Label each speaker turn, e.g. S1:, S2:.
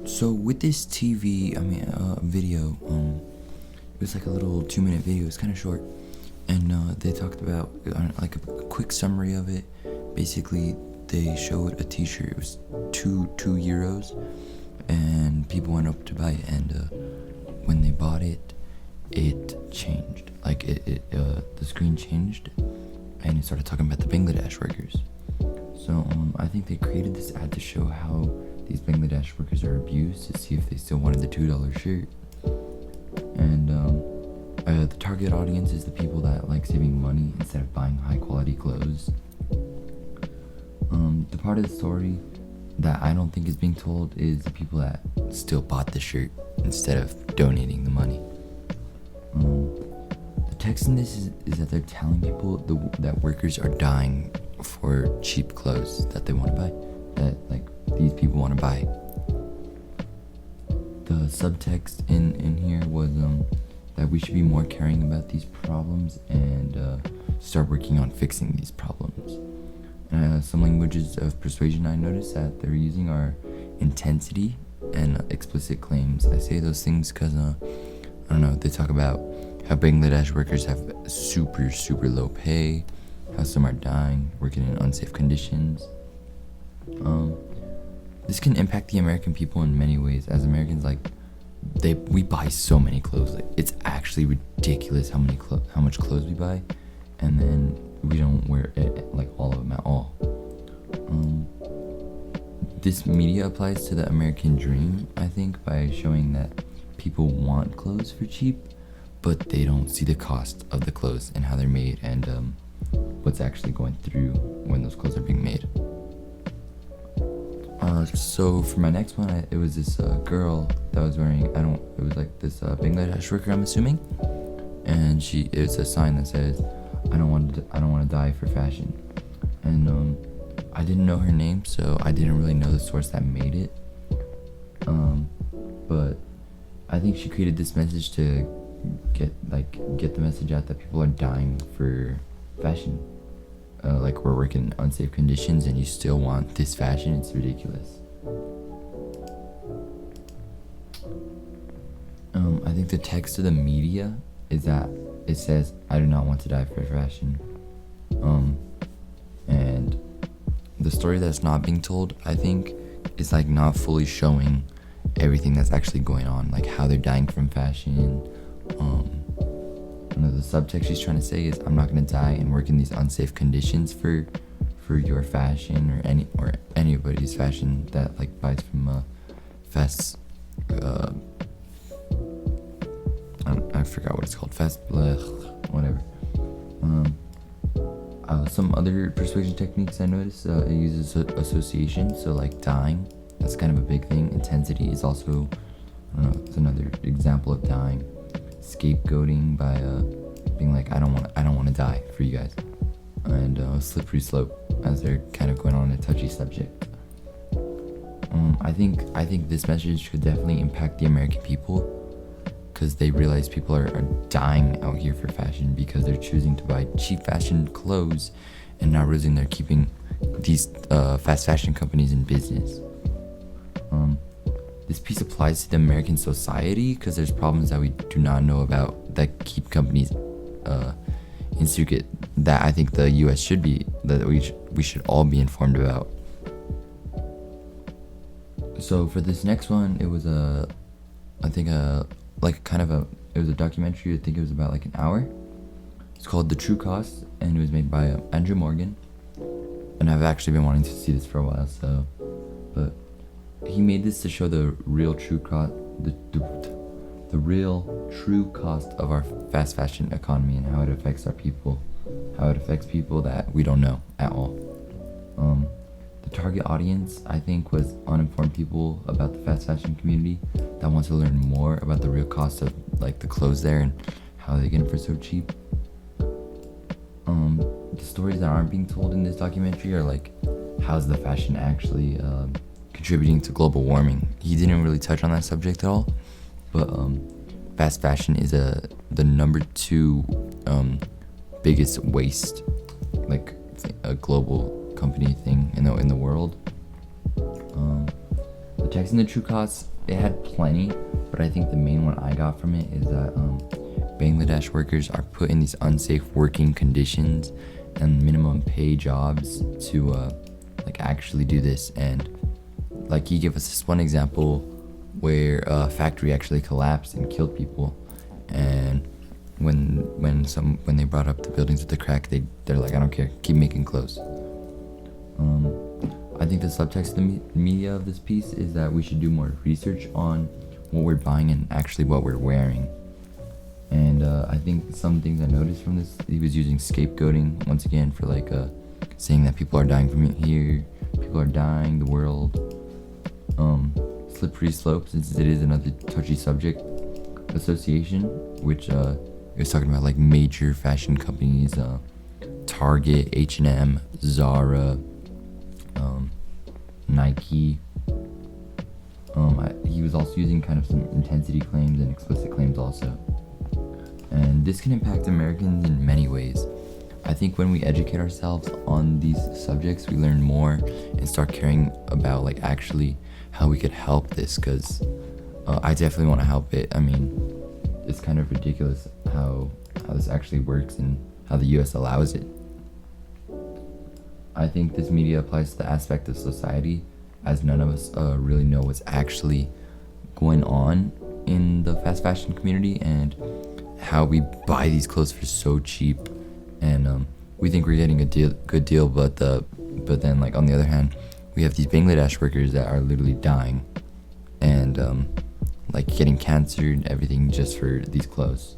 S1: So with this video, it was like a little 2-minute video. It's kind of short, and they talked about like a quick summary of it. Basically, they showed a T-shirt. It was two euros, and people went up to buy it. And when they bought it, it changed. Like the screen changed, and it started talking about the Bangladesh workers. So I think they created this ad to show how these Bangladesh workers are abused, to see if they still wanted the $2 shirt. And the target audience is the people that like saving money instead of buying high quality clothes. The part of the story that I don't think is being told is the people that still bought the shirt instead of donating the money. The text in this is that they're telling people that workers are dying for cheap clothes that they want to buy, that like these people want to buy. The subtext in here was that we should be more caring about these problems and start working on fixing these problems. Some languages of persuasion I noticed that they're using are intensity and explicit claims. I say those things because I don't know, they talk about how Bangladesh workers have super low pay, how some are dying, working in unsafe conditions. This can impact the American people in many ways. As Americans, we buy so many clothes. Like, it's actually ridiculous how much clothes we buy, and then we don't wear it, like all of them at all. This media applies to the American dream, I think, by showing that people want clothes for cheap, but they don't see the cost of the clothes and how they're made, and what's actually going through when those clothes are being made. So for my next one, it was this girl that was wearing, it was like this Bangladesh worker, I'm assuming, and it's a sign that says, I don't want to die for fashion. And I didn't know her name, so I didn't really know the source that made it. But I think she created this message to get the message out that people are dying for fashion. Like, we're working in unsafe conditions and you still want this fashion. It's ridiculous. I think the text of the media is that it says, I do not want to die for fashion. And the story that's not being told, I think, is like not fully showing everything that's actually going on, like how they're dying from fashion. The subtext she's trying to say is, I'm not going to die and work in these unsafe conditions for your fashion or anybody's fashion that like buys from fast. I forgot what it's called. Whatever. Some other persuasion techniques I noticed, it uses association. So like dying, that's kind of a big thing. Intensity is also, it's another example of dying. Scapegoating by being like, I don't want to die for you guys, and slippery slope, as they're kind of going on a touchy subject. I think this message could definitely impact the American people, because they realize people are dying out here for fashion because they're choosing to buy cheap fashion clothes and not realizing they're keeping these fast fashion companies in business. This piece applies to the American society because there's problems that we do not know about that keep companies in secret, that I think the U.S. should be, that we should all be informed about. So for this next one, it was it was a documentary. I think it was about like an hour. It's called The True Cost, and it was made by Andrew Morgan. And I've actually been wanting to see this for a while, but he made this to show the real true cost, the real true cost of our fast fashion economy and how it affects our people, how it affects people that we don't know at all. The target audience, I think, was uninformed people about the fast fashion community that want to learn more about the real cost of like the clothes there and how they get them for so cheap. The stories that aren't being told in this documentary are like, how's the fashion actually contributing to global warming? He didn't really touch on that subject at all, but fast fashion is the number 2 biggest waste, like a global company thing in the world. The Checks in the true costs, it had plenty, but I think the main one I got from it is that Bangladesh workers are put in these unsafe working conditions and minimum pay jobs to like actually do this. And like he gave us this one example where a factory actually collapsed and killed people, and when they brought up the buildings with the crack, they're like, I don't care, keep making clothes. I think the subtext of the media of this piece is that we should do more research on what we're buying and actually what we're wearing. And I think some things I noticed from this, he was using scapegoating once again for like saying that people are dying from it here, people are dying, the world. Slippery slope, since it is another touchy subject. Association, which it was talking about like major fashion companies, Target, H&M, Zara, Nike. He was also using kind of some intensity claims and explicit claims also. And this can impact Americans in many ways. I think when we educate ourselves on these subjects, we learn more and start caring about like actually how we could help this, because I definitely want to help it. I mean, it's kind of ridiculous how this actually works and how the US allows it. I think this media applies to the aspect of society, as none of us really know what's actually going on in the fast fashion community and how we buy these clothes for so cheap, and we think we're getting a good deal, but then like on the other hand, we have these Bangladesh workers that are literally dying and like getting cancer and everything just for these clothes.